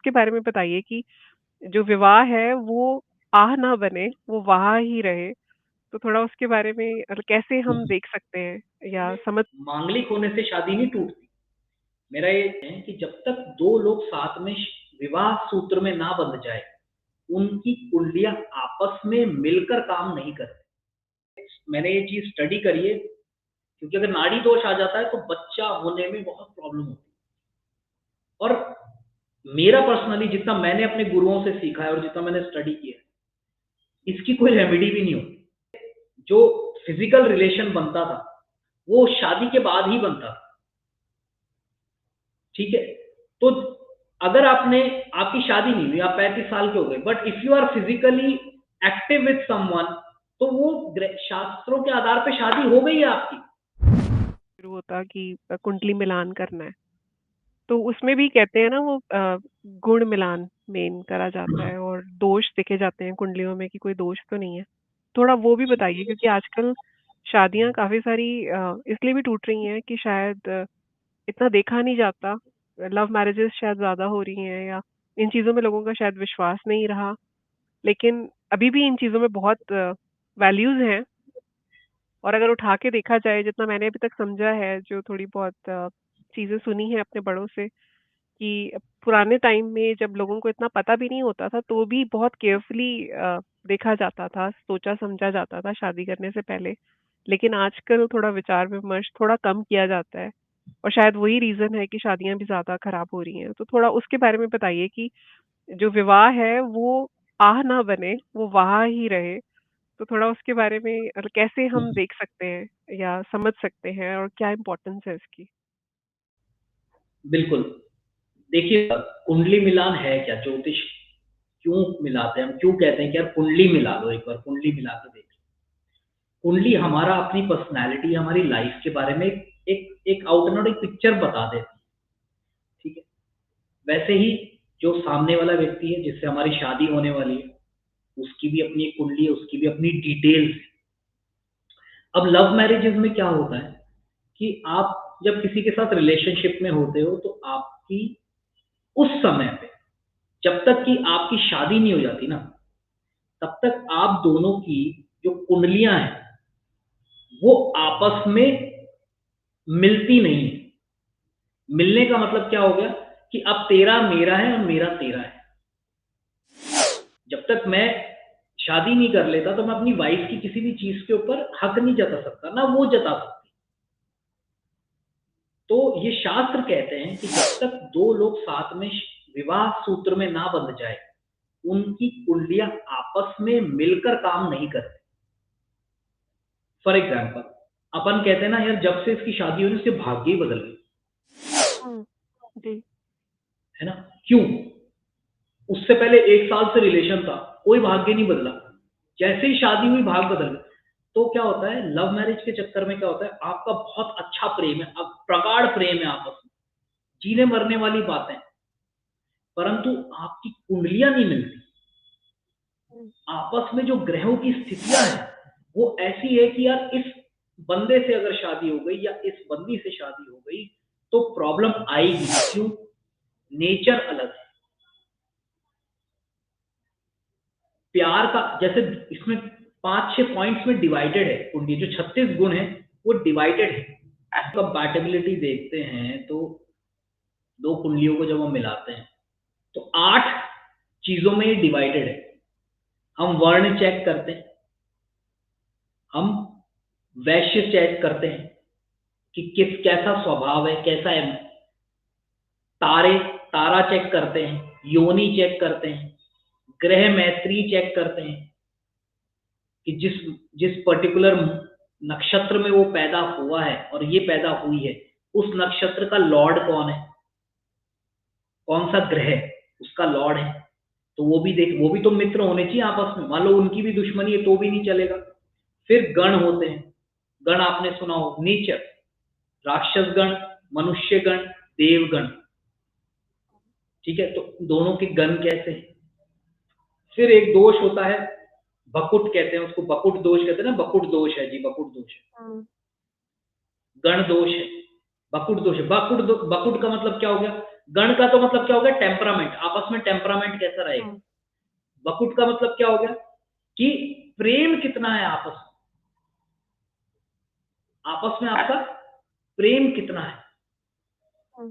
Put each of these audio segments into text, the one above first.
उसके बारे में बताइए कि जो विवाह है वो आह ना बने, वो वाह ही रहे। तो थोड़ा उसके बारे में कैसे हम देख सकते हैं या समझ। मांगलिक होने से शादी नहीं टूटती। मेरा ये है कि जब तक दो लोग साथ में विवाह सूत्र में ना बंध जाए, उनकी कुंडलियां आपस में मिलकर काम नहीं करती। मैंने ये चीज स्टडी करी है, क्योंकि अगर नाड़ी दोष आ जाता है तो बच्चा होने में बहुत प्रॉब्लम होती है। और मेरा पर्सनली जितना मैंने अपने गुरुओं से सीखा है और जितना मैंने स्टडी किया है, इसकी कोई रेमेडी भी नहीं होती। जो फिजिकल रिलेशन बनता था वो शादी के बाद ही बनता था। ठीक है, तो अगर आपकी शादी नहीं हुई, आप 35 साल के हो गए, but if you are physically active with someone, तो वो शास्त्रों के आधार पे शादी हो गई है आपकी। शुरू होता कि कुंडली मिलान करना है, तो उसमें भी कहते हैं ना वो गुण मिलान मेन करा जाता है और दोष देखे जाते हैं कुंडलियों में कि कोई दोष तो नहीं है। थोड़ा वो भी बताइए, क्योंकि आजकल शादियां काफी सारी इसलिए भी टूट रही हैं कि शायद इतना देखा नहीं जाता। लव मैरिजेस शायद ज्यादा हो रही हैं या इन चीजों में लोगों का शायद विश्वास नहीं रहा। लेकिन अभी भी इन चीजों में बहुत वैल्यूज हैं। और अगर उठा के देखा जाए, जितना मैंने अभी तक समझा है, जो थोड़ी बहुत चीजें सुनी है अपने बड़ों से, कि पुराने टाइम में जब लोगों को इतना पता भी नहीं होता था तो भी बहुत केयरफुली देखा जाता था, सोचा समझा जाता था शादी करने से पहले। लेकिन आजकल थोड़ा विचार विमर्श थोड़ा कम किया जाता है, और शायद वही रीजन है कि शादियां भी ज्यादा खराब हो रही हैं। तो थोड़ा उसके बारे में बताइए कि जो विवाह है वो आह ना बने, वो वाह ही रहे। तो थोड़ा उसके बारे में कैसे हम देख सकते हैं या समझ सकते हैं और क्या इम्पोर्टेंस है इसकी। बिल्कुल। देखिए, कुंडली मिलान है क्या, ज्योतिष क्यों मिलाते हैं, हम क्यों कहते हैं कि यार कुंडली मिला लो, एक बार कुंडली मिला के देख। कुंडली हमारा अपनी पर्सनैलिटी, हमारी लाइफ के बारे में एक आउट एंड आउट एक पिक्चर बता देती है। ठीक है, वैसे ही जो सामने वाला व्यक्ति है जिससे हमारी शादी होने वाली है, उसकी भी अपनी एक कुंडली है, उसकी भी अपनी डिटेल्स है। अब लव मैरिजेस में क्या होता है कि आप जब किसी के साथ रिलेशनशिप में होते हो तो आपकी उस समय पे, जब तक कि आपकी शादी नहीं हो जाती ना, तब तक आप दोनों की जो कुंडलियां हैं वो आपस में मिलती नहीं है। मिलने का मतलब क्या हो गया कि अब तेरा मेरा है और मेरा तेरा है। जब तक मैं शादी नहीं कर लेता तो मैं अपनी वाइफ की किसी भी चीज के ऊपर हक नहीं जता सकता, ना वो जता सकती। तो ये शास्त्र कहते हैं कि जब तक दो लोग साथ में विवाह सूत्र में ना बंध जाए, उनकी कुंडलियां आपस में मिलकर काम नहीं करती। फॉर एग्जाम्पल, अपन कहते हैं ना यार, जब से इसकी शादी हुई उसके भाग्य ही बदल गए। हम्म। जी। है ना? क्यों? उससे पहले 1 साल से रिलेशन था, कोई भाग्य नहीं बदला। जैसे ही शादी हुई भाग बदल गए। तो क्या होता है, लव मैरिज के चक्कर में क्या होता है, आपका बहुत अच्छा प्रेम है, अब प्रगाढ़ प्रेम है आपस में, जीने मरने वाली बातें, परंतु आपकी कुंडलियां नहीं मिलती। हम्म। आपस में जो ग्रहों की स्थितियां हैं वो ऐसी है कि यार इस बंदे से अगर शादी हो गई या इस बंदी से शादी हो गई तो प्रॉब्लम आएगी। क्यों? नेचर अलग है। प्यार का जैसे इसमें 5-6 पॉइंट्स में डिवाइडेड है कुंडली, जो 36 गुण है वो डिवाइडेड है। कंपैटिबिलिटी देखते हैं तो दो कुंडलियों को जब हम मिलाते हैं तो 8 चीजों में ये डिवाइडेड है। हम वर्ण चेक करते हैं, हम वैश्य चेक करते हैं कि किस कैसा स्वभाव है, कैसा है। तारे तारा चेक करते हैं, योनि चेक करते हैं, ग्रह मैत्री चेक करते हैं कि जिस जिस पर्टिकुलर नक्षत्र में वो पैदा हुआ है और ये पैदा हुई है, उस नक्षत्र का लॉर्ड कौन है, कौन सा ग्रह उसका लॉर्ड है। तो वो भी तो मित्र होने चाहिए आपस में। मान लो उनकी भी दुश्मनी है तो भी नहीं चलेगा। फिर गण होते हैं। गण आपने सुना हो, नेचर, राक्षस गण, मनुष्य गण, देवगण। ठीक है, तो दोनों के गण कैसे हैं। फिर एक दोष होता है, बकुट कहते हैं उसको, बकुट दोष कहते हैं ना, बकुट दोष है जी, बकुट दोष है। हम्म। गण दोष है, बकुट दोष है। बकुट का मतलब क्या हो गया गण का तो मतलब क्या हो गया, टेम्परामेंट, आपस में टेम्परामेंट कैसा रहेगा। बकुट का मतलब क्या हो गया कि प्रेम कितना है आपस में आपका प्रेम कितना है।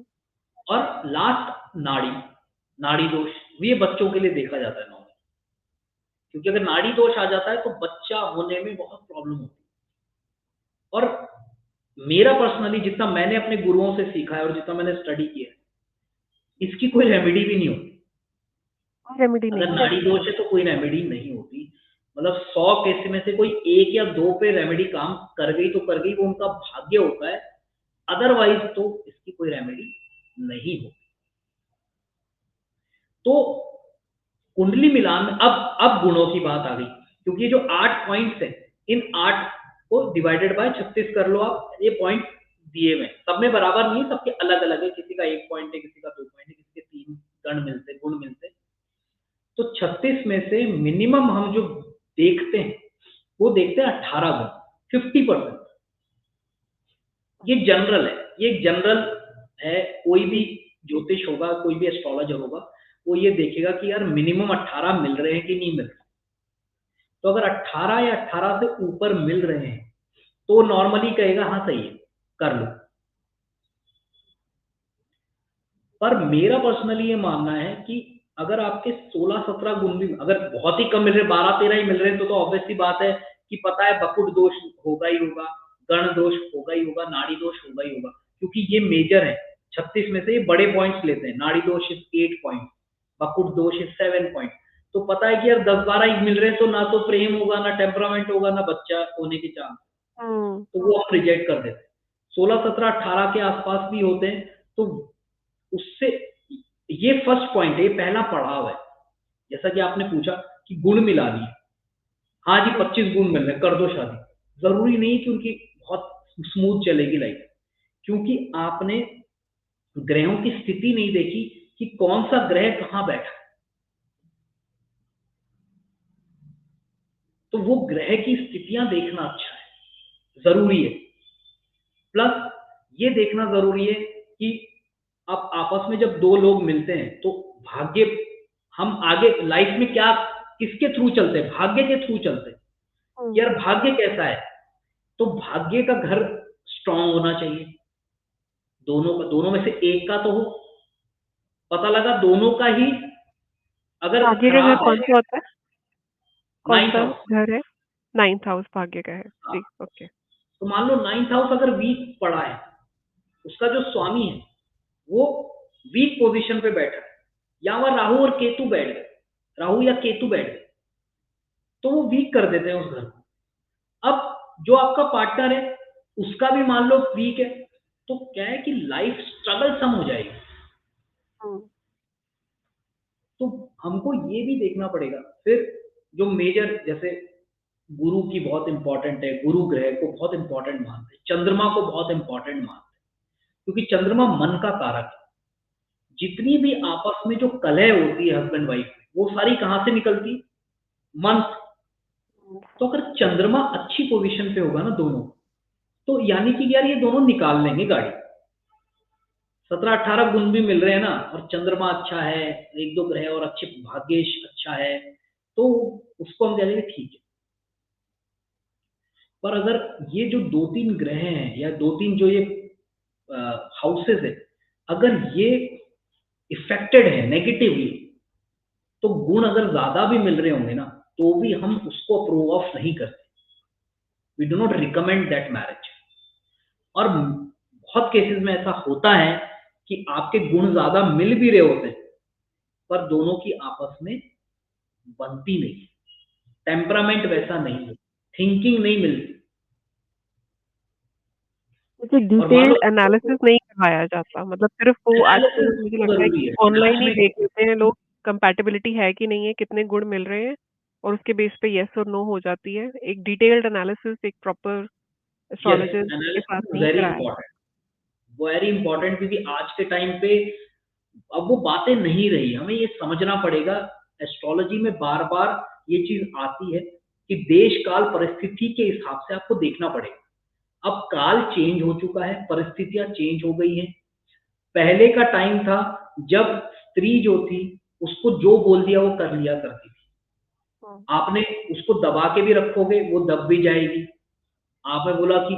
और लास्ट नाड़ी दोष, ये बच्चों के लिए देखा जाता है नॉर्मल, क्योंकि अगर नाड़ी दोष आ जाता है तो बच्चा होने में बहुत प्रॉब्लम होती है। और मेरा पर्सनली जितना मैंने अपने गुरुओं से सीखा है और जितना मैंने स्टडी किया है, इसकी कोई रेमेडी भी नहीं होती। रेमेडी अगर नहीं है। नाड़ी दोष है तो कोई रेमेडी नहीं होती, मतलब 100 केस में से कोई 1 या 2 पे रेमेडी काम कर गई तो कर गई, वो उनका भाग्य होता है, अदरवाइज तो इसकी कोई रेमेडी नहीं होती। तो कुंडली मिलान में अब गुणों की बात आ गई, क्योंकि ये जो 8 पॉइंट्स है, इन 8 को डिवाइडेड बाय 36 कर लो आप, ये पॉइंट दिए हुए सब में बराबर नहीं है, सबके अलग अलग है, किसी का 1 पॉइंट है, किसी का 2 पॉइंट है, किसी के 3 गुण मिलते। तो 36 में से मिनिमम हम जो देखते हैं वो देखते हैं 18 गुण, 50%। ये जनरल है, ये जनरल है, कोई भी ज्योतिष होगा, कोई भी एस्ट्रोलॉजर होगा, वो ये देखेगा कि यार मिनिमम 18 मिल रहे हैं कि नहीं मिल रहे। तो अगर 18 या 18 से ऊपर मिल रहे हैं तो नॉर्मली कहेगा हाँ सही है, कर लो। पर मेरा पर्सनली ये मानना है कि अगर आपके 16-17 गुण भी अगर बहुत ही कम मिल रहे, 12-13 ही मिल रहे हैं, तो ऑब्वियस सी बात है कि पता है बकुट दोष होगा ही होगा, गण दोष होगा ही होगा, नाड़ी दोष होगा ही होगा, क्योंकि ये मेजर है। 36 में से ये बड़े पॉइंट्स लेते हैं, नाड़ी दोष इज 8 पॉइंट, बकुट दोष इज 7 पॉइंट। तो पता है कि यार 10-12 ही मिल रहे हैं, तो ना तो प्रेम होगा, ना टेम्परामेंट होगा, ना बच्चा होने के चांस, तो वो हम रिजेक्ट कर देते हैं। 16-17-18 के आसपास भी होते हैं, तो उससे ये फर्स्ट पॉइंट है, ये पहला पड़ाव है। जैसा कि आपने पूछा कि गुण मिला लिए, हाँ जी 25 गुण मिल रहे, कर दो शादी। जरूरी नहीं कि उनकी बहुत स्मूथ चलेगी लाइफ, क्योंकि आपने ग्रहों की स्थिति नहीं देखी कि कौन सा ग्रह कहां बैठा है। तो वो ग्रह की स्थितियां देखना अच्छा है, जरूरी है। प्लस ये देखना जरूरी है कि अब आपस में जब दो लोग मिलते हैं तो भाग्य, हम आगे लाइफ में क्या किसके थ्रू चलते हैं, भाग्य के थ्रू चलते हैं। यार भाग्य कैसा है, तो भाग्य का घर स्ट्रांग होना चाहिए, दोनों में से एक का तो हो। पता लगा दोनों का ही अगर भाग्य का घर खराब कौन है, सा होता है? कौन 9th सा हाउस, घर है? 9th हाउस भाग्य का है हाँ, जी। ओके। तो मान लो 9th हाउस अगर वीक पड़ा है, उसका जो स्वामी है वो वीक पोजीशन पे बैठा है, या वह राहु और केतु बैठ गए, राहु या केतु बैठ गए, तो वो वीक कर देते हैं उस घर को। अब जो आपका पार्टनर है उसका भी मान लो वीक है, तो क्या है कि लाइफ स्ट्रगल सम हो जाएगी। तो हमको ये भी देखना पड़ेगा। फिर जो मेजर, जैसे गुरु की बहुत इंपॉर्टेंट है, गुरु ग्रह को बहुत इंपॉर्टेंट मानते हैं, चंद्रमा को बहुत इंपॉर्टेंट मानते हैं, क्योंकि चंद्रमा मन का कारक है। जितनी भी आपस में जो कलह होती है हस्बैंड वाइफ में, वो सारी कहां से निकलती है, मन। तो अगर चंद्रमा अच्छी पोजीशन पे होगा ना दोनों, तो यानी कि यार ये दोनों निकाल लेंगे गाड़ी। 17-18 गुण भी मिल रहे हैं ना, और चंद्रमा अच्छा है, 1-2 ग्रह और अच्छे, भाग्येश अच्छा है, तो उसको हम कह देंगे ठीक है। पर अगर ये जो 2-3 ग्रह हैं या 2-3 जो ये हाउसेस है, अगर ये इफेक्टेड है नेगेटिवली, तो गुण अगर ज्यादा भी मिल रहे होंगे ना, तो भी हम उसको अप्रूव ऑफ नहीं करते। We do not recommend that marriage. और बहुत केसेस में ऐसा होता है कि आपके गुण ज्यादा मिल भी रहे होते हैं, पर दोनों की आपस में बनती नहीं है, टेम्परामेंट वैसा नहीं है, थिंकिंग नहीं मिलती। मुझे और मान लो डिटेल्ड एनालिसिस नहीं करवाया जाता, मतलब सिर्फ वो आजकल एनालिसिस मुझे तो लगता है जरूरी कि है, ऑनलाइन ही देख मैथमेटिक्स। लेते हैं लोग, कंपैटिबिलिटी है कि नहीं है, कितने गुण मिल रहे हैं, और उसके बेस पे यस और नो हो जाती है। एक डिटेल्ड एनालिसिस एक प्रॉपर यस, एस्ट्रोलॉजर के साथ एनालिसिस नहीं वेरी कराया इंपॉर्टेंट, वेरी इंपॉर्टेंट, क्योंकि आज के टाइम पे अब वो बातें नहीं रही, हमें ये समझना पड़ेगा। एस्ट्रोलॉजी में बार बार ये चीज आती है कि देश काल परिस्थिति के हिसाब से आपको देखना पड़ेगा। अब काल चेंज हो चुका है, परिस्थितियां चेंज हो गई हैं। पहले का टाइम था जब स्त्री जो थी उसको जो बोल दिया वो कर लिया करती थी। आपने उसको दबा के भी रखोगे वो दब भी जाएगी। आपने बोला कि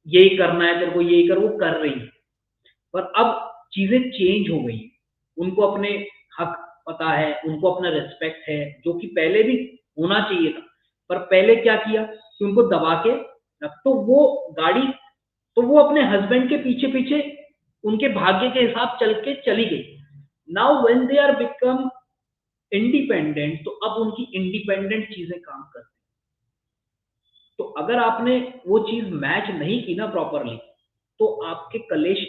यही करना है तेरे को, यही कर, वो कर रही है। पर अब चीजें चेंज हो गई, उनको अपने हक पता है, उनको अपना रिस्पेक्ट है, जो कि पहले भी होना चाहिए था। पर पहले क्या किया कि उनको दबा के रख, तो वो गाड़ी, तो वो अपने हस्बैंड के पीछे पीछे उनके भाग्य के हिसाब चल के चली गई। Now when they are become independent, तो अब उनकी इंडिपेंडेंट चीजें काम करती। तो अगर आपने वो चीज मैच नहीं की ना प्रॉपरली, तो आपके कलेश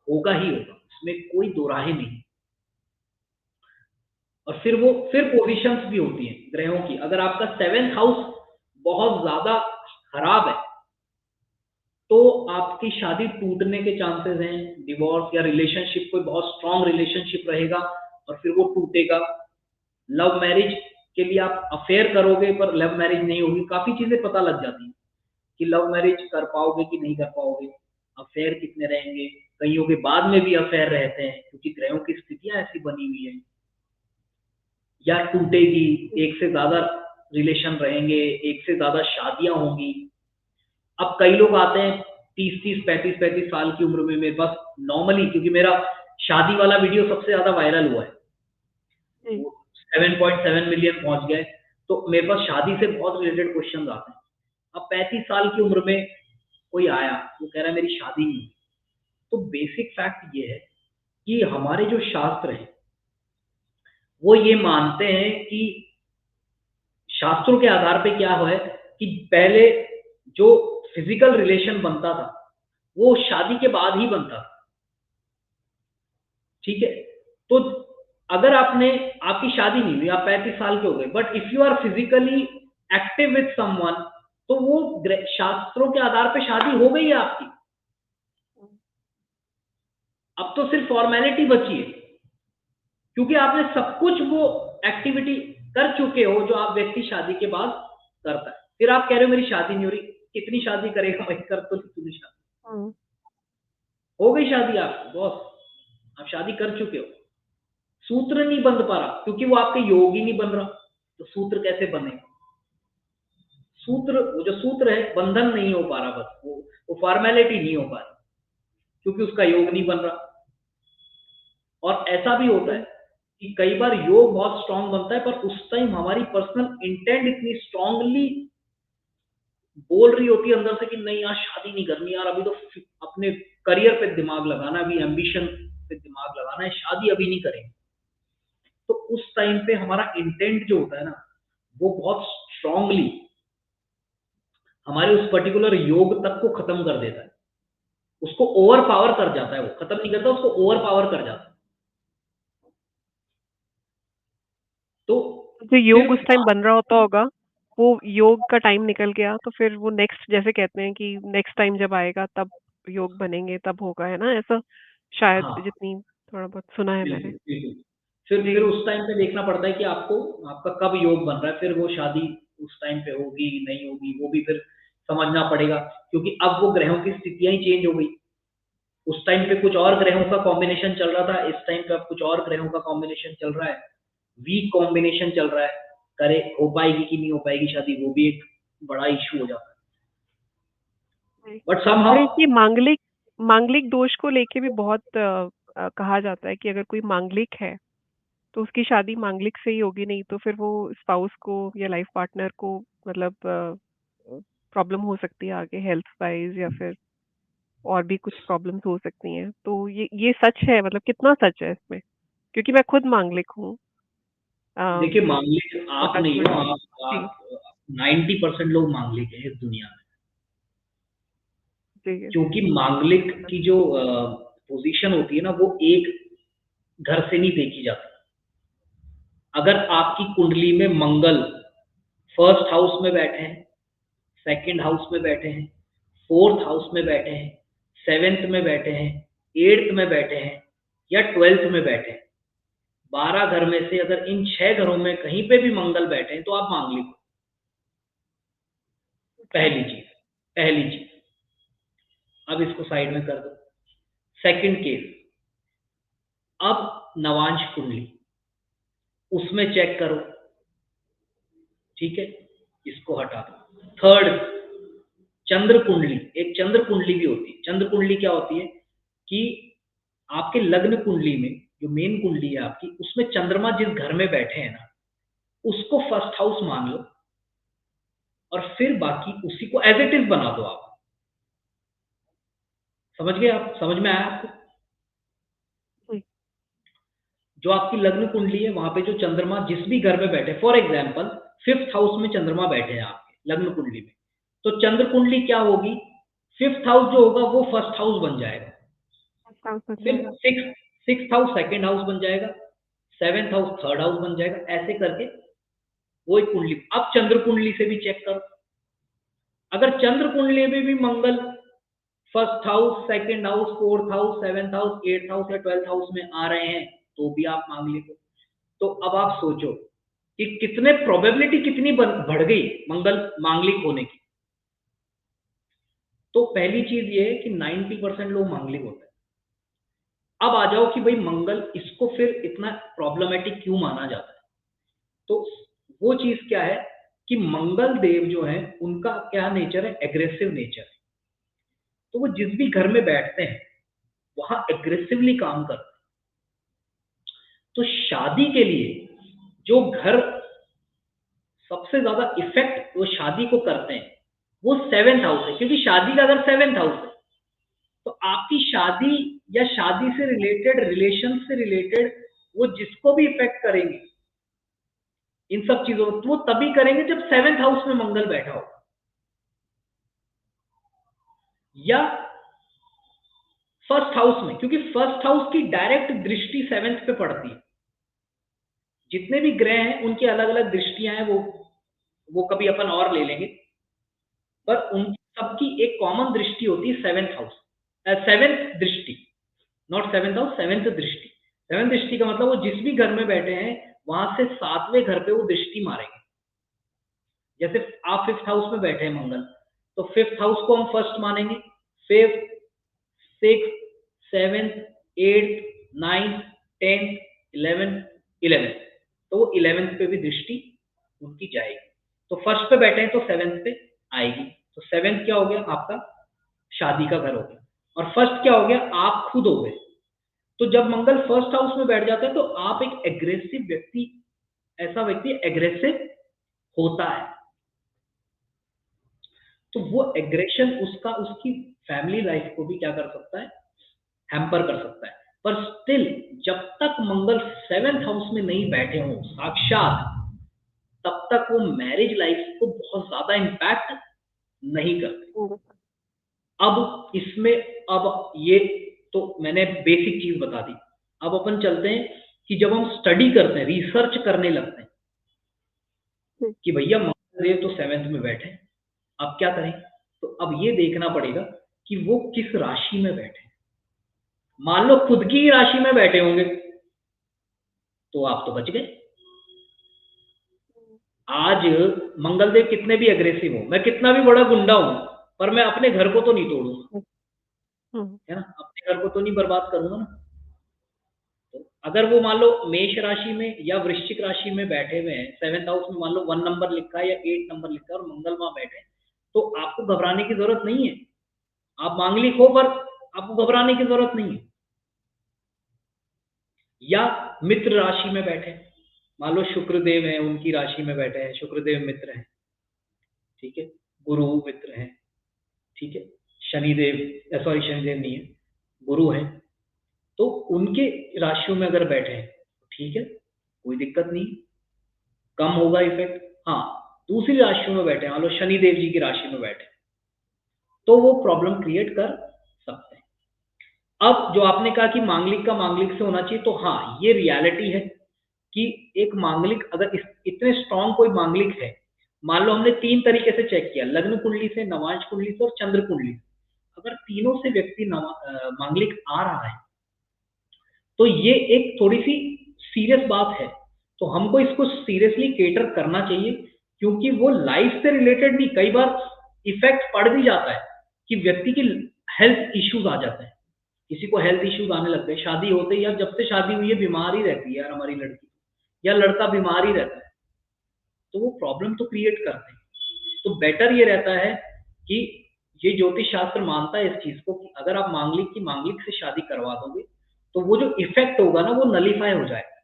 होगा ही होगा, उसमें कोई दो राहें नहीं। और फिर पोजीशंस भी होती हैं ग्रहों की। अगर आपका 7th हाउस बहुत ज्यादा खराब है तो आपकी शादी टूटने के चांसेस हैं, डिवोर्स या रिलेशनशिप, कोई बहुत स्ट्रांग रिलेशनशिप रहेगा और फिर वो टूटेगा। लव मैरिज के लिए आप अफेयर करोगे पर लव मैरिज नहीं होगी, काफी चीजें पता लग जाती हैं कि लव मैरिज कर पाओगे कि नहीं कर पाओगे, अफेयर कितने रहेंगे। कईयों के बाद में भी अफेयर रहते हैं क्योंकि ग्रहों की स्थितियां ऐसी बनी हुई है। या टूटेगी, एक से ज्यादा रिलेशन रहेंगे, एक से ज्यादा शादियां होंगी। अब कई लोग आते हैं 30-30, 35-35 साल की उम्र में मेरे पास नॉर्मली, क्योंकि मेरा शादी वाला वीडियो सबसे ज्यादा वायरल हुआ है, जी। वो 7.7 मिलियन पहुंच गए। तो मेरे पास शादी से बहुत रिलेटेड क्वेश्चन आते हैं। अब 35 साल की उम्र में कोई आया, वो कह रहा है मेरी शादी नहीं हुई। तो बेसिक फैक्ट ये है कि हमारे जो शास्त्र हैं वो ये मानते हैं कि शास्त्रों के आधार पे क्या है कि पहले जो फिजिकल रिलेशन बनता था वो शादी के बाद ही बनता था। ठीक है, तो अगर आपकी शादी नहीं हुई, आप 35 साल के हो गए, but if you are physically active with someone, तो वो शास्त्रों के आधार पे शादी हो गई है आपकी। अब तो सिर्फ फॉर्मेलिटी बची है, क्योंकि आपने सब कुछ वो एक्टिविटी कर चुके हो जो आप व्यक्ति शादी के बाद करता है। फिर आप कह रहे हो मेरी शादी नहीं हो रही, कितनी शादी करेगा भाई, कर तो पूरी शादी हो गई, शादी आपकी बॉस, आप शादी कर चुके हो। सूत्र नहीं बंध पा रहा क्योंकि वो आपके योग ही नहीं बन रहा, तो सूत्र कैसे बनेगा? सूत्र, वो जो सूत्र है बंधन नहीं हो पा रहा, बस वो फॉर्मेलिटी नहीं हो पा रही क्योंकि उसका योग नहीं बन रहा। और ऐसा भी होता है कि कई बार योग बहुत स्ट्रांग बनता है पर उस टाइम हमारी पर्सनल इंटेंट इतनी स्ट्रांगली बोल रही होती है अंदर से कि नहीं यार शादी नहीं करनी यार, अभी तो अपने करियर पे दिमाग लगाना है, अभी एम्बिशन पे दिमाग लगाना है, शादी अभी नहीं करेंगे। तो उस टाइम पे हमारा इंटेंट जो होता है ना, वो बहुत स्ट्रांगली हमारे उस पर्टिकुलर योग तक को खत्म कर देता है, उसको ओवर पावर कर जाता है। वो खत्म नहीं करता, उसको ओवर पावर कर जाता है। तो जो योग फिर उस टाइम बन रहा होता होगा, वो योग का टाइम निकल गया तो फिर वो नेक्स्ट, जैसे कहते हैं कि नेक्स्ट टाइम जब आएगा तब योग बनेंगे, तब होगा, है ना ऐसा? शायद हाँ, जितनी थोड़ा बहुत सुना है मैंने। बिल्कुल बिल्कुल। फिर जी। उस टाइम पे देखना पड़ता है कि आपका कब योग बन रहा है, फिर वो शादी उस टाइम पे होगी नहीं होगी वो भी फिर समझना पड़ेगा, क्योंकि अब वो ग्रहों की स्थितियां ही चेंज हो गई। उस टाइम पे कुछ और ग्रहों का कॉम्बिनेशन चल रहा था, इस टाइम पे अब कुछ और ग्रहों का कॉम्बिनेशन चल रहा है, वीक कॉम्बिनेशन चल रहा है। करे हो पाएगी कि नहीं हो पाएगी शादी, वो भी एक बड़ा इशू हो जाता है। जी। बट और समहाउ एक ये मांगलिक मांगलिक दोष को लेके भी बहुत कहा जाता है कि अगर कोई मांगलिक है तो उसकी शादी मांगलिक से ही होगी, नहीं तो फिर वो स्पाउस को या लाइफ पार्टनर को मतलब प्रॉब्लम हो सकती है आगे, हेल्थ वाइज, या फिर और भी कुछ प्रॉब्लम्स हो सकती हैं। तो ये सच है, मतलब कितना सच है इसमें? क्योंकि मैं खुद मांगलिक हूँ। देखिए, मांगलिक और आप टच नहीं वुड। हो, जी। आप 90% लोग मांगलिक हैं इस दुनिया में। जी। क्योंकि मांगलिक की जो पोजीशन होती है ना, वो एक घर से नहीं देखी जाती। अगर आपकी कुंडली में मंगल फर्स्ट हाउस में बैठे हैं, सेकंड हाउस में बैठे हैं, फोर्थ हाउस में बैठे हैं, सेवेंथ में बैठे हैं, एट्थ में बैठे हैं या 12th में बैठे हैं, 12 घर में से अगर इन 6 घरों में कहीं पे भी मंगल बैठे हैं तो आप मांगलिक हो। अच्छा। पहली चीज, अब इसको साइड में कर दो। सेकंड केस, अब नवांश कुंडली, उसमें चेक करो, ठीक है, इसको हटा दो। थर्ड, चंद्र कुंडली, एक चंद्र कुंडली भी होती है। चंद्र कुंडली क्या होती है कि आपके लग्न कुंडली में जो मेन कुंडली है आपकी, उसमें चंद्रमा जिस घर में बैठे हैं ना, उसको फर्स्ट हाउस मान लो और फिर बाकी उसी को एज इट इज बना दो आप। समझ गए आप? समझ में आया आपको? जी। जो आपकी लग्न कुंडली है वहां पे जो चंद्रमा जिस भी घर में बैठे, फॉर एग्जाम्पल 5th हाउस में चंद्रमा बैठे हैं आपके लग्न कुंडली में, तो चंद्र कुंडली क्या होगी, 5th हाउस जो होगा वो फर्स्ट हाउस बन जाएगा, साउथ बन फिर जाएगा। सिक्स हाउस सेकेंड हाउस बन जाएगा, 7th हाउस थर्ड हाउस बन जाएगा, ऐसे करके वो एक कुंडली। अब चंद्र कुंडली से भी चेक करो, अगर चंद्र कुंडली में भी मंगल first house, second house, 4th house, 7th house, 8th house या 12th हाउस में आ रहे हैं तो भी आप मांगलिक हो। तो अब आप सोचो कि कितने प्रोबेबिलिटी कितनी बढ़ गई मंगल मांगलिक होने की। तो पहली चीज ये है कि 90% लोग मांगलिक होते हैं। अब आ जाओ कि भाई मंगल, इसको फिर इतना प्रॉब्लमेटिक क्यों माना जाता है? तो वो चीज क्या है कि मंगल देव जो है उनका क्या नेचर है, एग्रेसिव नेचर है। तो वो जिस भी घर में बैठते हैं वहां एग्रेसिवली काम करते हैं। तो शादी के लिए जो घर सबसे ज्यादा इफेक्ट वो शादी को करते हैं वो 7th हाउस है, क्योंकि शादी का अगर 7th हाउस है तो आपकी शादी या शादी से रिलेटेड, रिलेशन से रिलेटेड वो जिसको भी इफेक्ट करेंगे इन सब चीजों को, तो वो तभी करेंगे जब 7th हाउस में मंगल बैठा हो, या फर्स्ट हाउस में, क्योंकि फर्स्ट हाउस की डायरेक्ट दृष्टि 7th पे पड़ती है। जितने भी ग्रह हैं उनकी अलग अलग दृष्टियां हैं, वो कभी अपन और ले लेंगे, पर उन सबकी एक कॉमन दृष्टि होती है 7th हाउस, 7th दृष्टि, नॉट 7th हाउस, 7th दृष्टि। 7th दृष्टि का मतलब वो जिस भी घर में बैठे हैं वहां से 7वें घर पे वो दृष्टि मारेंगे। जैसे आप 5th हाउस में बैठे हैं मंगल, तो 5th हाउस को हम फर्स्ट मानेंगे, 5th, 6th, 7th, 8th, 9th, 10th, 11th, तो वो 11th पे भी दृष्टि उनकी जाएगी। तो फर्स्ट पे बैठे हैं तो 7th पे आएगी। तो 7th क्या हो गया आपका, शादी का घर हो गया, और फर्स्ट क्या हो गया, आप खुद हो गए। तो जब मंगल फर्स्ट हाउस में बैठ जाता है तो आप एक एग्रेसिव व्यक्ति, ऐसा व्यक्ति एग्रेसिव होता है। तो वो एग्रेशन उसका उसकी फैमिली लाइफ को भी क्या कर सकता है, हैम्पर कर सकता है। पर स्टिल जब तक मंगल 7th हाउस में नहीं बैठे हो साक्षात, तब तक वो मैरिज लाइफ को बहुत ज्यादा इंपैक्ट नहीं करते। अब इसमें, अब ये तो मैंने बेसिक चीज बता दी। अब अपन चलते हैं कि जब हम स्टडी करते हैं, रिसर्च करने लगते हैं कि भैया मंगलदेव तो 7th में बैठे, अब क्या करें? तो अब ये देखना पड़ेगा कि वो किस राशि में बैठे। मान लो खुद की ही राशि में बैठे होंगे तो आप तो बच गए। आज मंगलदेव कितने भी अग्रेसिव हो, मैं कितना भी बड़ा गुंडा हूं, पर मैं अपने घर को तो नहीं तोड़ूंगा, है ना, अपने घर को तो नहीं बर्बाद करूंगा ना। तो अगर वो मान लो मेष राशि में या वृश्चिक राशि में बैठे हुए हैं, 7th हाउस में मान लो 1 नंबर लिखा है या 8 नंबर लिखा है और मंगल वहां बैठे, तो आपको घबराने की जरूरत नहीं है। आप मांगलिक हो पर आपको घबराने की जरूरत नहीं है। या मित्र राशि में बैठे, मान लो शुक्रदेव है उनकी राशि में बैठे हैं, शुक्रदेव मित्र हैं, ठीक है, गुरु मित्र हैं, ठीक है, शनिदेव, सॉरी शनिदेव नहीं है, गुरु है, तो उनके राशियों में अगर बैठे हैं ठीक है, कोई दिक्कत नहीं, कम होगा इफेक्ट। हाँ, दूसरी राशियों में बैठे, मान लो शनिदेव जी की राशि में बैठे, तो वो प्रॉब्लम क्रिएट कर सकते हैं। अब जो आपने कहा कि मांगलिक का मांगलिक से होना चाहिए, तो हाँ ये रियलिटी है कि एक मांगलिक अगर इतने स्ट्रांग कोई मांगलिक है, मान लो हमने 3 तरीके से चेक किया, लग्न कुंडली से, नवांश कुंडली से और चंद्र कुंडली से, अगर तीनों से व्यक्ति मांगलिक आ रहा है तो ये एक थोड़ी सी सीरियस बात है। तो हमको इसको सीरियसली केटर करना चाहिए, क्योंकि वो लाइफ से रिलेटेड नहीं, कई बार इफेक्ट पड़ भी जाता है कि व्यक्ति की हेल्थ इश्यूज आ जाते हैं। किसी को हेल्थ इश्यूज आने लगते हैं, शादी होते ही, यार जब से शादी हुई है बीमार ही रहती है यार हमारी लड़की, या लड़का बीमार ही रहता है, तो वो प्रॉब्लम तो क्रिएट करते हैं। तो बेटर ये रहता है कि ये ज्योतिष शास्त्र मानता है इस चीज को कि अगर आप मांगलिक की मांगलिक से शादी करवा दोगे तो वो जो इफेक्ट होगा ना वो नलीफाई हो जाएगा।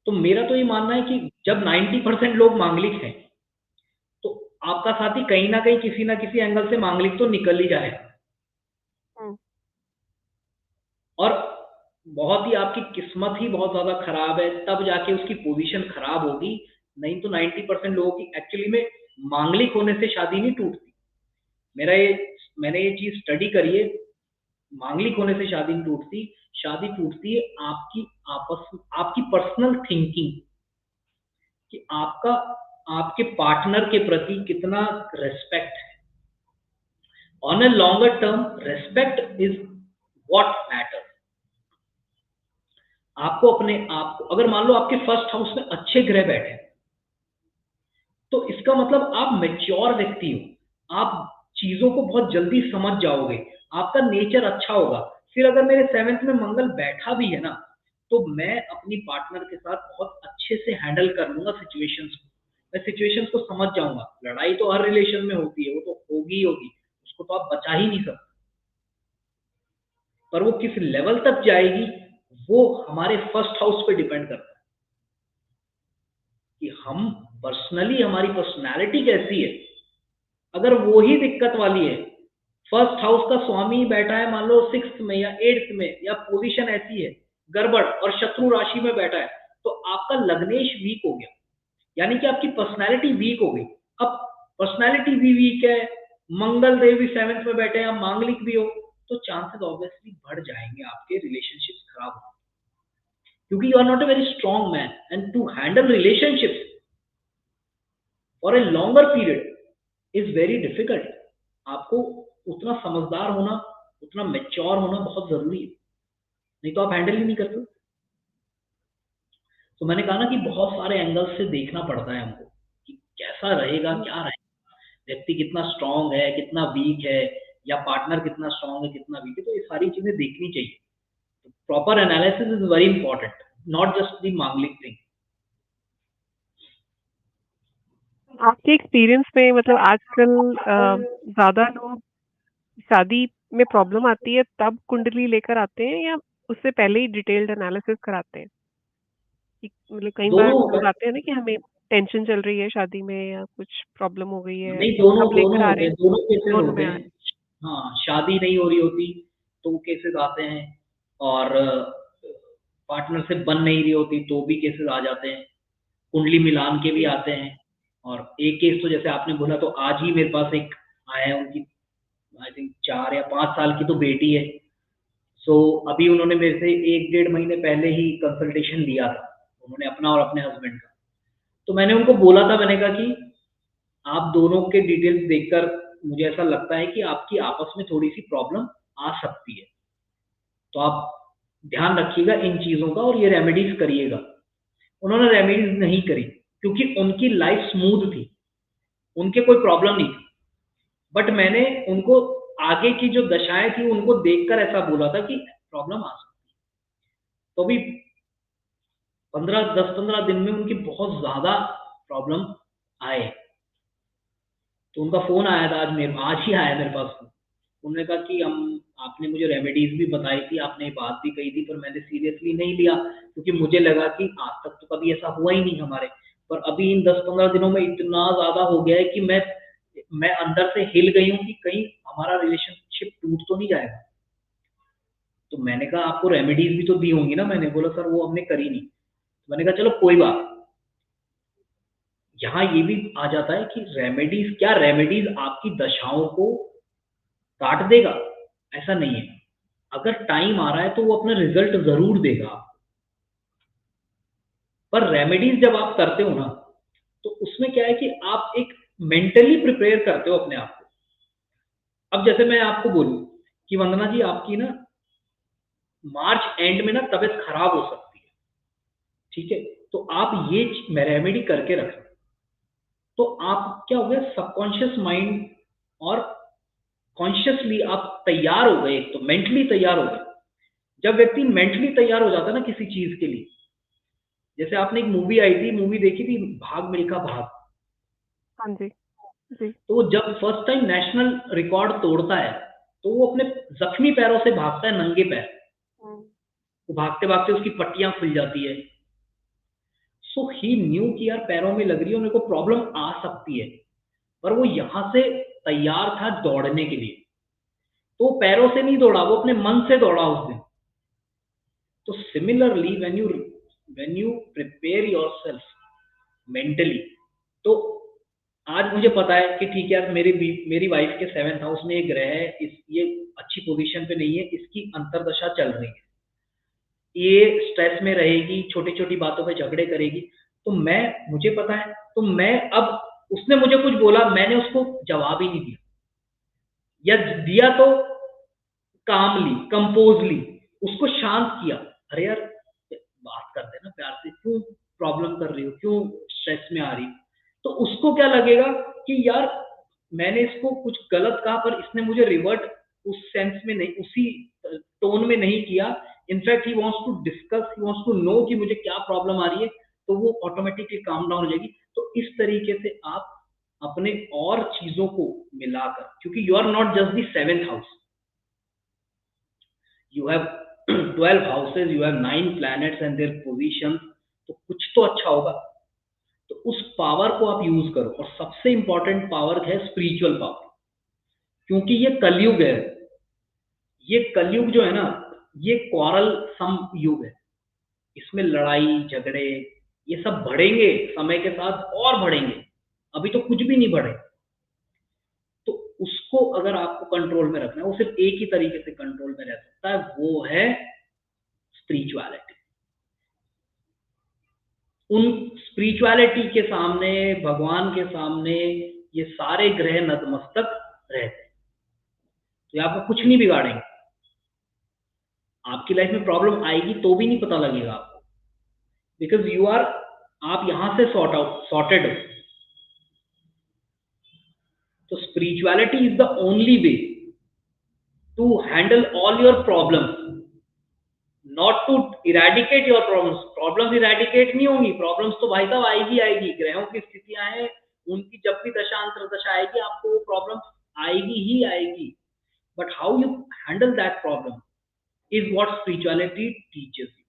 तो मेरा तो ये मानना है कि जब 90% लोग मांगलिक हैं तो आपका साथी कहीं ना कहीं किसी ना किसी एंगल से मांगलिक तो निकल ही जाएगा। हम्म। और बहुत ही आपकी किस्मत ही बहुत ज्यादा खराब है तब जाके उसकी पोजीशन खराब होगी, नहीं तो 90% लोगों की एक्चुअली में मांगलिक होने से शादी नहीं टूटती। मैंने ये चीज स्टडी करी है, मांगलिक होने से शादी नहीं टूटती, शादी टूटती है आपकी पर्सनल थिंकिंग, कि आपका आपके पार्टनर के प्रति कितना रेस्पेक्ट है। On a longer term respect is what matters. आपको अपने आप को, अगर मान लो आपके फर्स्ट हाउस में अच्छे ग्रह बैठे हैं तो इसका मतलब आप मैच्योर व्यक्ति हो, आप चीजों को बहुत जल्दी समझ जाओगे, आपका नेचर अच्छा होगा। फिर अगर मेरे 7th में मंगल बैठा भी है ना तो मैं अपनी पार्टनर के साथ बहुत अच्छे से हैंडल कर लूंगा सिचुएशंस को, मैं सिचुएशंस को समझ जाऊंगा। लड़ाई तो हर रिलेशन में होती है, वो तो होगी ही होगी, उसको तो आप बचा ही नहीं सकते, पर वो किस लेवल तक जाएगी वो हमारे फर्स्ट हाउस पे डिपेंड करता है कि हम पर्सनली, हमारी पर्सनालिटी कैसी है। अगर वो ही दिक्कत वाली है, फर्स्ट हाउस का स्वामी बैठा है मान लो 6th में या 8th में, या पोजीशन ऐसी है गड़बड़ और शत्रु राशि में बैठा है, तो आपका लग्नेश वीक हो गया, यानी कि आपकी पर्सनालिटी वीक हो गई। अब पर्सनालिटी भी वीक है, मंगल देव भी 7th में बैठे हैं, आप मांगलिक भी हो, तो चांसेस ऑब्वियसली बढ़ जाएंगे आपके रिलेशनशिप्स खराब होने, क्योंकि you are not a very strong man and to handle relationships for a longer period is very difficult. आपको उतना समझदार होना, उतना मेच्योर होना बहुत जरूरी है, नहीं तो आप हैंडल ही नहीं करते। तो मैंने कहा ना कि बहुत सारे एंगल से देखना पड़ता है हमको कि कैसा रहेगा, क्या रहेगा, व्यक्ति कितना स्ट्रांग है, कितना वीक है, या पार्टनर कितना स्ट्रांग है, कितना वीक है, तो ये सारी चीजें देखनी चाहिए। तो proper analysis is very important, not just the मांगलिक थिंग। आपके एक्सपीरियंस में मतलब आजकल ज्यादा लोग शादी में प्रॉब्लम आती है तब कुंडली लेकर आते हैं, या उससे पहले ही डिटेल्ड एनालिसिस कराते हैं? कि मतलब कई बार दोनों होता लोग है, आते हैं ना कि हमें टेंशन चल रही है शादी में या कुछ प्रॉब्लम हो गई है, नहीं दोनों तब दोनों लेकर आ होते रहे हैं, हैं। दोनों केसेस दोनों होते में आ हैं। रहे हाँ, शादी नहीं हो रही होती तो वो केसेस आते हैं, और पार्टनर से बन नहीं रही होती तो भी केसेस आ जाते हैं, कुंडली मिलान के भी हैं। आते हैं। और एक केस तो जैसे आपने बोला, तो आज ही मेरे पास एक आया है, उनकी आई थिंक 4 या 5 साल की तो बेटी है। सो अभी उन्होंने मेरे से 1 डेढ़ महीने पहले ही कंसल्टेशन लिया था, उन्होंने अपना और अपने हस्बैंड का। तो मैंने उनको बोला था, मैंने कहा कि आप दोनों के डिटेल्स देखकर मुझे ऐसा लगता है कि आपकी आपस में थोड़ी सी प्रॉब्लम आ सकती है, तो आप ध्यान रखिएगा इन चीज़ों का और ये रेमेडीज करिएगा। उन्होंने रेमेडीज नहीं करी क्योंकि उनकी लाइफ स्मूथ थी, उनके कोई प्रॉब्लम नहीं थी, बट मैंने उनको आगे की जो दशाएं थी उनको देखकर ऐसा बोला था कि प्रॉब्लम आ सकती है। तो अभी 10-15 दिन में उनकी बहुत ज़्यादा प्रॉब्लम आए, तो उनका फ़ोन आया था आज ही आया मेरे पास फ़ोन। उन्होंने कहा कि हम आपने मुझे रेमेडीज़ भी बताई थी, आपने बात भी कही थी, पर मैंने सीरियसली नहीं लिया क्योंकि मुझे लगा कि आज तक तो कभी ऐसा हुआ ही नहीं हमारे। पर अभी इन 10-15 दिनों में इतना ज़्यादा हो गया है कि मैं अंदर से हिल गई हूँ कि कहीं हमारा रिलेशनशिप टूट तो नहीं जाएगा। तो मैंने कहा आपको रेमेडीज़ भी तो दी होंगी ना? मैंने बोला सर वो हमने करी नहीं। तो मैंने कहा चलो कोई बात नहीं। यहाँ ये भी आ जाता है कि रेमेडीज़ क्या, रेमेडीज़ आपकी दशाओं को काट देगा ऐसा नहीं है। अगर टाइम आ रहा है तो वो अपना रिजल्ट जरूर देगा, पर रेमेडीज जब आप करते हो ना तो उसमें क्या है कि आप एक मेंटली प्रिपेयर करते हो अपने आप को। अब जैसे मैं आपको बोलूं कि वंदना जी आपकी ना मार्च एंड में ना तबीयत खराब हो सकती है, ठीक है, तो आप ये रेमेडी करके रखें, तो आप क्या हो गया सबकॉन्शियस माइंड और कॉन्शियसली आप तैयार हो गए, तो मेंटली तैयार हो गए। जब व्यक्ति मेंटली तैयार हो जाता है ना किसी चीज के लिए, जैसे आपने एक मूवी आई थी, मूवी देखी थी भाग मिल्खा भाग, हाँ जी, जी। तो वो जब फर्स्ट टाइम नेशनल रिकॉर्ड तोड़ता है तो वो अपने जख्मी पैरों से भागता है, नंगे पैर। हुँ, वो भागते भागते उसकी पट्टियां खुल जाती है। सो ही न्यू कि यार पैरों में लग रही है, मेरे को प्रॉब्लम आ सकती है, पर वो यहां से तैयार था दौड़ने के लिए। तो वो पैरों से नहीं दौड़ा, वो अपने मन से दौड़ा उस दिन। तो similarly when you prepare yourself mentally, तो आज मुझे पता है कि ठीक है यार, मेरी वाइफ के 7th हाउस में एक ग्रह है, ये अच्छी पोजीशन पे नहीं है, इसकी अंतर्दशा चल रही है, ये स्ट्रेस में रहेगी, छोटी छोटी बातों पे झगड़े करेगी। तो मुझे पता है, तो मैं अब, उसने मुझे कुछ बोला, मैंने उसको जवाब ही नहीं दिया, या दिया तो कामली कंपोजली उसको शांत किया। अरे यार, बात करते ना प्यार से, क्यों प्रॉब्लम कर रही हो, क्यों स्ट्रेस में आ रही हो? तो उसको क्या लगेगा कि यार मैंने इसको कुछ गलत कहा, पर इसने मुझे रिवर्ट उस सेंस में नहीं, उसी टोन में नहीं किया। In fact he wants to discuss, he wants to know कि मुझे क्या प्रॉब्लम आ रही है, तो वो ऑटोमेटिकली काम डाउन हो जाएगी। तो इस तरीके से आप अपने और चीजों को मिलाकर, क्योंकि you are not just the 7th house, you have 12 houses, you have 9 planets and their positions, तो कुछ तो अच्छा होगा। तो उस पावर को आप यूज करो, और सबसे इंपॉर्टेंट पावर है स्पिरिचुअल पावर, क्योंकि ये कलयुग है। ये कलयुग जो है ना, ये क्वारल सम युग है। इसमें लड़ाई झगड़े ये सब बढ़ेंगे समय के साथ, और बढ़ेंगे, अभी तो कुछ भी नहीं बढ़े। तो उसको अगर आपको कंट्रोल में रखना है, वो सिर्फ एक ही तरीके से कंट्रोल में रह सकता है, वो है स्पिरिचुअलिटी। उन स्पिरिचुअलिटी के सामने, भगवान के सामने, ये सारे ग्रह नतमस्तक रहते हैं। तो ये आपको कुछ नहीं बिगाड़ेंगे। आपकी लाइफ में प्रॉब्लम आएगी तो भी नहीं पता लगेगा आपको, बिकॉज आप यहां से सॉर्टेड हो। तो spirituality is the only way to handle all your problems, not to eradicate your problems. Problems eradicate नहीं होंगी, प्रॉब्लम्स तो भाई साहब आएगी आएगी। ग्रहों की स्थितियां हैं, उनकी जब भी दशांतर दशा आएगी, आपको वो प्रॉब्लम्स आएगी ही आएगी। But how you handle that problem is what spirituality teaches you.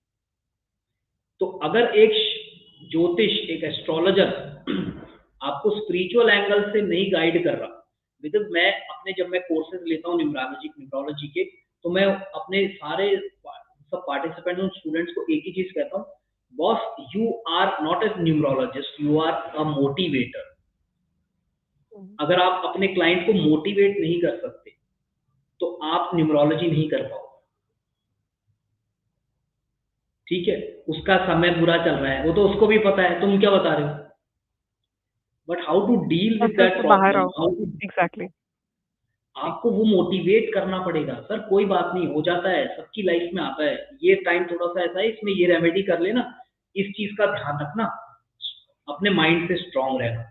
तो अगर एक ज्योतिष, एक एस्ट्रोलॉजर आपको स्पिरिचुअल एंगल से नहीं गाइड कर रहा, बिकॉज जब मैं कोर्सेज लेता हूँ न्यूमरोलॉजी के, तो मैं अपने सारे सब पार्टिसिपेंट स्टूडेंट्स को एक ही चीज कहता हूँ, boss you are not a numerologist, you are a motivator. अगर आप अपने क्लाइंट को मोटिवेट नहीं कर सकते तो आप न्यूमरोलॉजी नहीं कर पाओ। ठीक है, उसका समय बुरा चल रहा है, वो तो उसको भी पता है, तुम क्या बता रहे हो? बट हाउ टू डील और विद फिर दैट उससे बाहर प्रॉब्लम, आओ। How to, exactly. आपको वो मोटिवेट करना पड़ेगा। सर कोई बात नहीं, हो जाता है, सबकी लाइफ में आता है, ये टाइम थोड़ा सा ऐसा है, इसमें ये रेमेडी कर लेना, इस चीज का ध्यान रखना, अपने माइंड से स्ट्रांग रहना।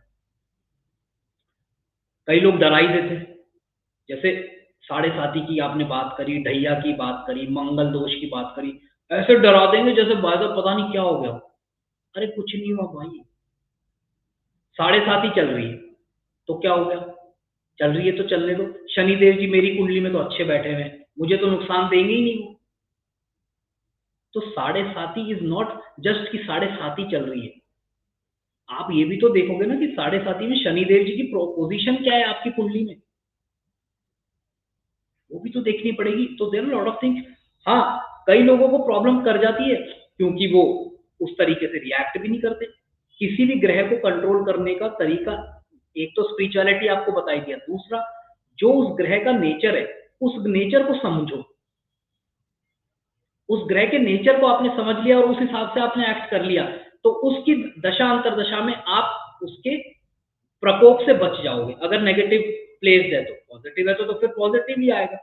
कई लोग डरा ही देते, जैसे साढ़े साथी की आपने बात करी, ढैया की बात करी, मंगल दोष की बात करी, ऐसे डरा देंगे जैसे बाय पता नहीं क्या हो गया। अरे कुछ नहीं हुआ भाई, साढ़े साथी चल रही है तो क्या हो गया, चल रही है तो चलने दो। शनिदेव जी मेरी कुंडली में तो अच्छे बैठे हुए हैं, मुझे तो नुकसान देंगे ही नहीं वो। तो साढ़े साथी इज नॉट जस्ट कि साढ़े साथी चल रही है, आप ये भी तो देखोगे ना कि साढ़े साथी में शनिदेव जी की पोजीशन क्या है आपकी कुंडली में, वो भी तो देखनी पड़ेगी। तो देयर लॉट ऑफ थिंग्स। हाँ, कई लोगों को प्रॉब्लम कर जाती है क्योंकि वो उस तरीके से रिएक्ट भी नहीं करते। किसी भी ग्रह को कंट्रोल करने का तरीका, एक तो स्पिरिचुअलिटी आपको बताई दिया, दूसरा जो उस ग्रह का नेचर है, उस नेचर को समझो। उस ग्रह के नेचर को आपने समझ लिया और उस हिसाब से आपने एक्ट कर लिया, तो उसकी दशा अंतरदशा में आप उसके प्रकोप से बच जाओगे। अगर नेगेटिव प्लेस्ड है तो, पॉजिटिव है तो फिर पॉजिटिव ही आएगा।